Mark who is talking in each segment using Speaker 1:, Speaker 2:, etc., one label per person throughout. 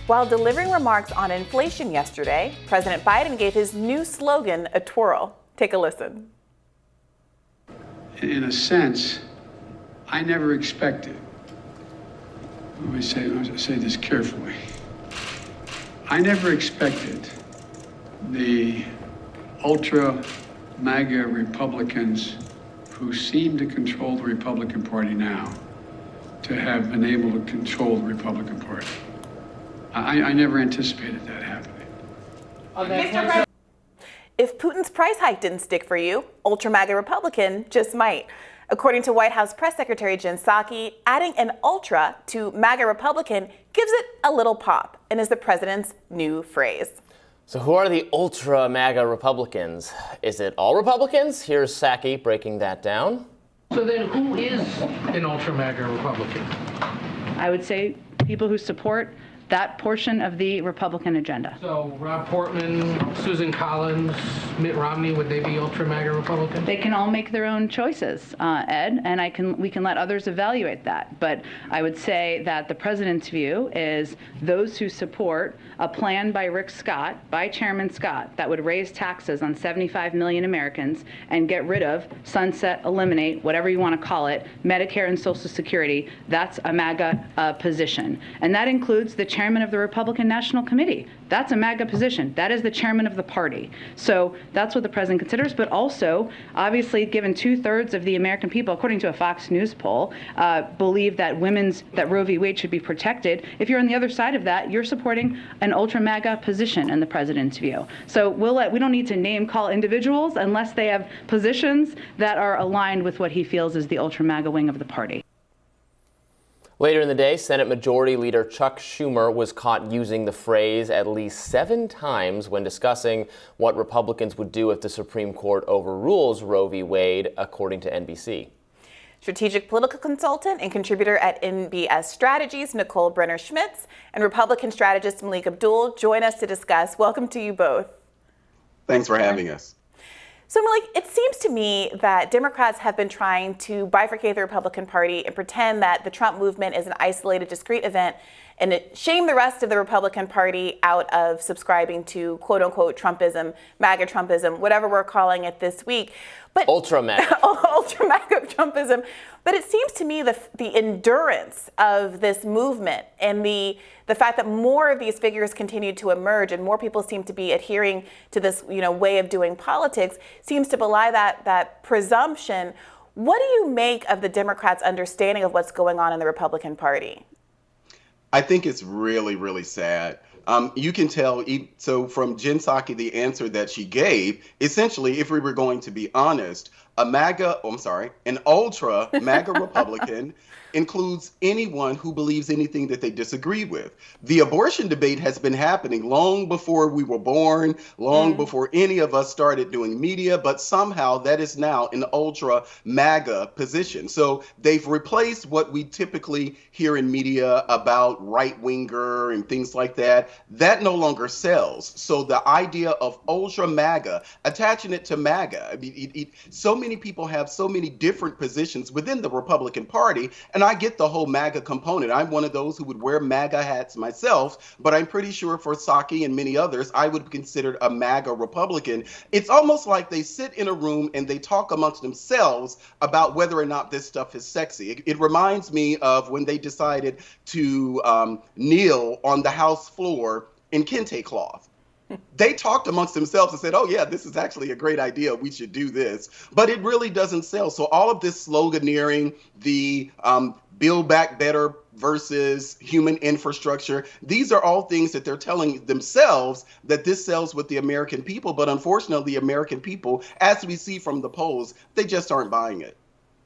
Speaker 1: While delivering remarks on inflation yesterday, President Biden gave his new slogan a twirl. Take a listen.
Speaker 2: In a sense, I never expected, let me say this carefully, I never expected the UltraMaga Republicans who seem to control the Republican Party now to have been able to control the Republican Party. I never anticipated that happening.
Speaker 1: If Putin's price hike didn't stick for you, UltraMaga Republican just might. According to White House Press Secretary Jen Psaki, adding an ultra to MAGA Republican gives it a little pop and is the president's new phrase.
Speaker 3: So who are the UltraMaga Republicans? Is it all Republicans? Here's Psaki breaking that down.
Speaker 4: So then who is an UltraMaga Republican?
Speaker 5: I would say people who support that portion of the Republican agenda.
Speaker 4: So Rob Portman, Susan Collins, Mitt Romney, would they be UltraMaga Republicans?
Speaker 5: They can all make their own choices, Ed, and we can let others evaluate that. But I would say that the president's view is those who support a plan by Rick Scott, by Chairman Scott, that would raise taxes on 75 million Americans and get rid of, sunset, eliminate, whatever you want to call it, Medicare and Social Security. That's a MAGA position. And that includes the chairman of the Republican National Committee. That's a MAGA position. That is the chairman of the party. So that's what the president considers, but also, obviously, given 2/3 of the American people, according to a Fox News poll, believe that that Roe v. Wade should be protected. If you're on the other side of that, you're supporting an ultra-MAGA position in the president's view. So we don't need to name call individuals unless they have positions that are aligned with what he feels is the ultra-MAGA wing of the party.
Speaker 3: Later in the day, Senate Majority Leader Chuck Schumer was caught using the phrase at least 7 times when discussing what Republicans would do if the Supreme Court overrules Roe v. Wade, according to NBC.
Speaker 1: Strategic political consultant and contributor at NBS Strategies, Nicole Brener-Schmitz, and Republican strategist Melik Abdul join us to discuss. Welcome to you both.
Speaker 6: Thanks for having us.
Speaker 1: So, Melik, it seems to me that Democrats have been trying to bifurcate the Republican Party and pretend that the Trump movement is an isolated, discrete event and shame the rest of the Republican Party out of subscribing to quote-unquote Trumpism, MAGA Trumpism, whatever we're calling it this week. But
Speaker 3: UltraMaga.
Speaker 1: UltraMaga Trumpism. But it seems to me the endurance of this movement and the fact that more of these figures continue to emerge and more people seem to be adhering to this, way of doing politics seems to belie that presumption. What do you make of the Democrats' understanding of what's going on in the Republican Party?
Speaker 6: I think it's really, really sad. You can tell, so from Jen Psaki, the answer that she gave, essentially, if we were going to be honest, an ultra-MAGA Republican includes anyone who believes anything that they disagree with. The abortion debate has been happening long before we were born, long before any of us started doing media, but somehow that is now an ultra-MAGA position. So they've replaced what we typically hear in media about right-winger and things like that. That no longer sells. So the idea of ultra-MAGA, attaching it to MAGA, so many people have so many different positions within the Republican Party, and I get the whole MAGA component. I'm one of those who would wear MAGA hats myself, but I'm pretty sure for Psaki and many others, I would be considered a MAGA Republican. It's almost like they sit in a room and they talk amongst themselves about whether or not this stuff is sexy. It reminds me of when they decided to kneel on the House floor in kente cloth. They talked amongst themselves and said, oh, yeah, this is actually a great idea. We should do this. But it really doesn't sell. So all of this sloganeering, the Build Back Better versus human infrastructure, these are all things that they're telling themselves that this sells with the American people. But unfortunately, the American people, as we see from the polls, they just aren't buying it.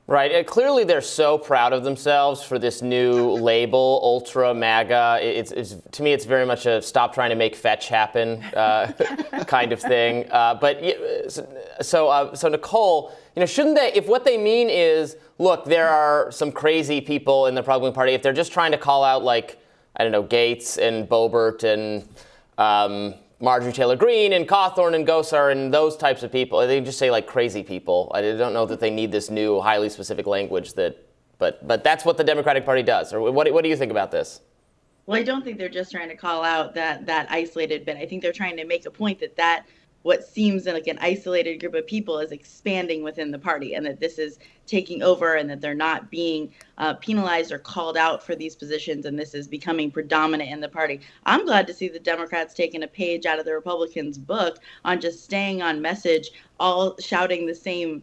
Speaker 3: Right. Clearly, they're so proud of themselves for this new label, UltraMaga. It's to me, it's very much a stop trying to make fetch happen kind of thing. So Nicole, shouldn't they, if what they mean is, look, there are some crazy people in the Republican Party, if they're just trying to call out, like, I don't know, Gates and Boebert and Marjorie Taylor Greene and Cawthorn and Gosar and those types of people. They just say like crazy people. I don't know that they need this new highly specific language but that's what the Democratic Party does. Or what do you think about this?
Speaker 7: Well, I don't think they're just trying to call out that isolated bit. I think they're trying to make a point that what seems like an isolated group of people is expanding within the party, and that this is taking over, and that they're not being penalized or called out for these positions, and this is becoming predominant in the party. I'm glad to see the Democrats taking a page out of the Republicans' book on just staying on message, all shouting the same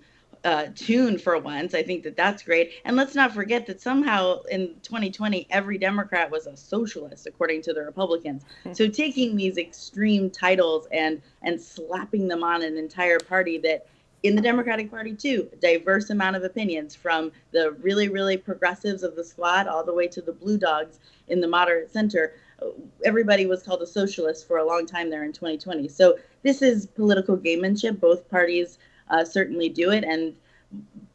Speaker 7: tune for once. I think that's great. And let's not forget that somehow in 2020, every Democrat was a socialist, according to the Republicans. So taking these extreme titles and slapping them on an entire party that, in the Democratic Party too, a diverse amount of opinions, from the really, really progressives of the squad all the way to the blue dogs in the moderate center. Everybody was called a socialist for a long time there in 2020. So this is political gamemanship. Both parties certainly do it. And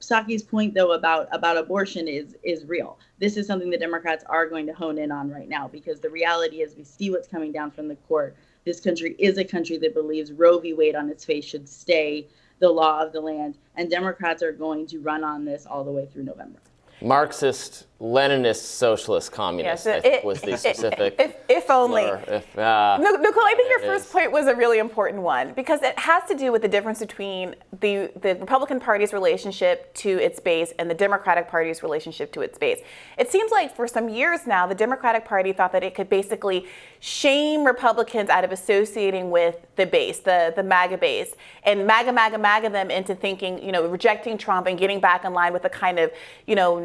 Speaker 7: Psaki's point, though, about abortion is real. This is something the Democrats are going to hone in on right now, because the reality is we see what's coming down from the court. This country is a country that believes Roe v. Wade on its face should stay the law of the land, and Democrats are going to run on this all the way through November.
Speaker 3: Marxist, Leninist, socialist, communist,
Speaker 1: Yeah, so
Speaker 3: I think was the specific.
Speaker 1: If only.
Speaker 3: Nicole,
Speaker 1: I think your first point was a really important one, because it has to do with the difference between the Republican Party's relationship to its base and the Democratic Party's relationship to its base. It seems like for some years now, the Democratic Party thought that it could basically shame Republicans out of associating with the base, the MAGA base, and MAGA them into thinking, rejecting Trump and getting back in line with the kind of,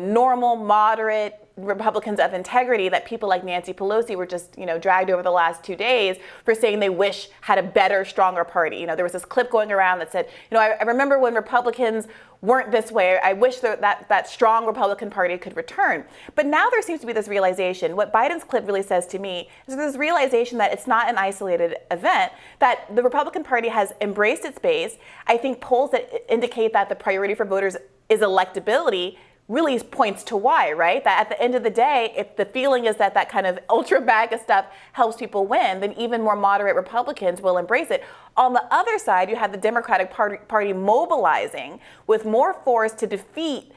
Speaker 1: normal, moderate Republicans of integrity that people like Nancy Pelosi were just, dragged over the last 2 days for saying they wish had a better, stronger party. There was this clip going around that said, I remember when Republicans weren't this way. I wish that strong Republican Party could return. But now there seems to be this realization. What Biden's clip really says to me is this realization that it's not an isolated event, that the Republican Party has embraced its base. I think polls that indicate that the priority for voters is electability really points to why, right? That at the end of the day, if the feeling is that kind of UltraMaga stuff helps people win, then even more moderate Republicans will embrace it. On the other side, you have the Democratic Party mobilizing with more force to defeat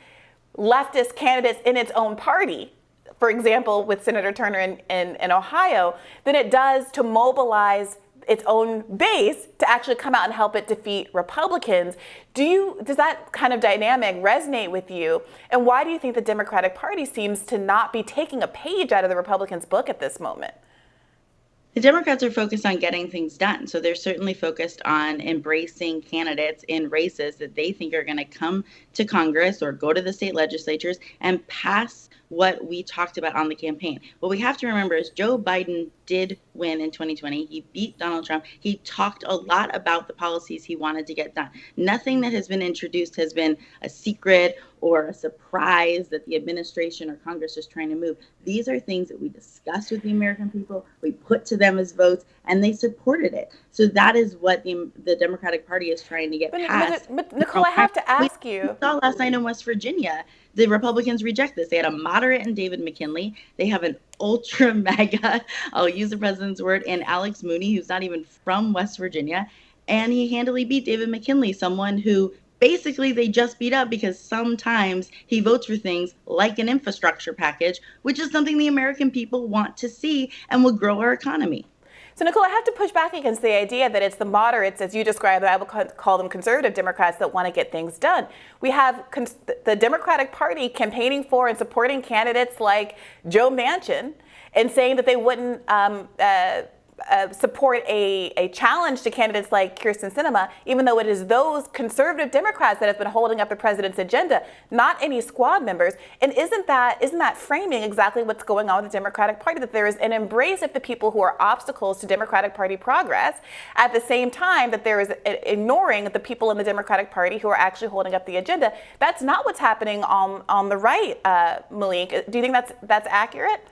Speaker 1: leftist candidates in its own party, for example, with Senator Turner in Ohio, than it does to mobilize its own base to actually come out and help it defeat Republicans. Does that kind of dynamic resonate with you? And why do you think the Democratic Party seems to not be taking a page out of the Republicans' book at this moment?
Speaker 7: The Democrats are focused on getting things done. So they're certainly focused on embracing candidates in races that they think are going to come to Congress or go to the state legislatures and pass what we talked about on the campaign. What we have to remember is Joe Biden did win in 2020. He beat Donald Trump. He talked a lot about the policies he wanted to get done. Nothing that has been introduced has been a secret or a surprise that the administration or Congress is trying to move. These are things that we discussed with the American people, we put to them as votes, and they supported it. So that is what the Democratic Party is trying to get passed.
Speaker 1: But Nicole, I have to ask you.
Speaker 7: We saw last night in West Virginia, the Republicans reject this. They had a moderate in David McKinley. They have an UltraMaga, I'll use the president's word, in Alex Mooney, who's not even from West Virginia. And he handily beat David McKinley, someone who basically they just beat up because sometimes he votes for things like an infrastructure package, which is something the American people want to see and will grow our economy.
Speaker 1: So, Nicole, I have to push back against the idea that it's the moderates, as you describe them, I will call them conservative Democrats, that want to get things done. We have the Democratic Party campaigning for and supporting candidates like Joe Manchin and saying that they wouldn't support a challenge to candidates like Kyrsten Sinema, even though it is those conservative Democrats that have been holding up the president's agenda, not any squad members. And isn't that framing exactly what's going on with the Democratic Party, that there is an embrace of the people who are obstacles to Democratic Party progress, at the same time that there is ignoring the people in the Democratic Party who are actually holding up the agenda? That's not what's happening on the right, Melik. Do you think that's accurate?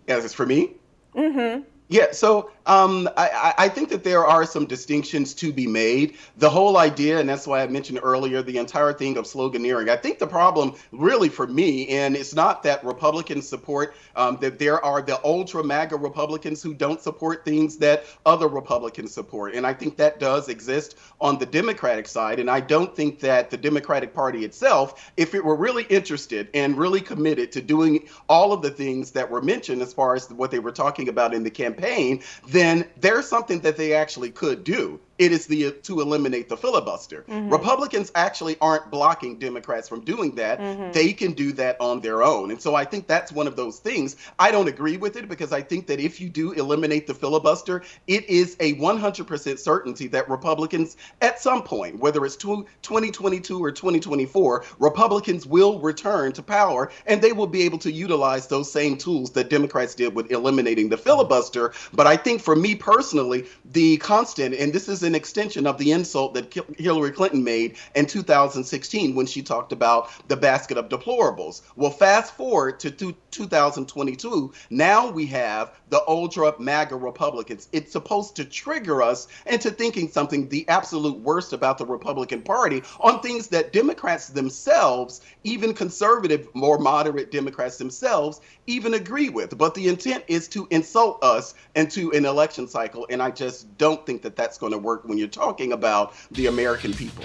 Speaker 6: As it's for me?
Speaker 1: Mm-hmm.
Speaker 6: Yeah, so I think that there are some distinctions to be made. The whole idea, and that's why I mentioned earlier, the entire thing of sloganeering. I think the problem really for me, and it's not that Republicans support, that there are the ultra-MAGA Republicans who don't support things that other Republicans support. And I think that does exist on the Democratic side. And I don't think that the Democratic Party itself, if it were really interested and really committed to doing all of the things that were mentioned as far as what they were talking about in the campaign, then there's something that they actually could do. It is to eliminate the filibuster. Republicans actually aren't blocking Democrats from doing that. They can do that on their own. And so I think that's one of those things. I don't agree with it because I think that if you do eliminate the filibuster, it is a 100% certainty that Republicans at some point, whether it's 2022 or 2024, Republicans will return to power and they will be able to utilize those same tools that Democrats did with eliminating the filibuster. But I think for me personally, the constant, and this is an extension of the insult that Hillary Clinton made in 2016 when she talked about the basket of deplorables. Well, fast forward to 2022, now we have the ultra-MAGA Republicans. It's supposed to trigger us into thinking something the absolute worst about the Republican Party on things that Democrats themselves, even conservative, more moderate Democrats themselves, even agree with. But the intent is to insult us into an election cycle, and I just don't think that that's going to work when you're talking about the American people.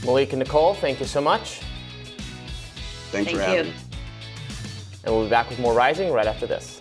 Speaker 3: Melik and Nicole, thank you so much.
Speaker 6: Thanks for having me.
Speaker 3: And we'll be back with more Rising right after this.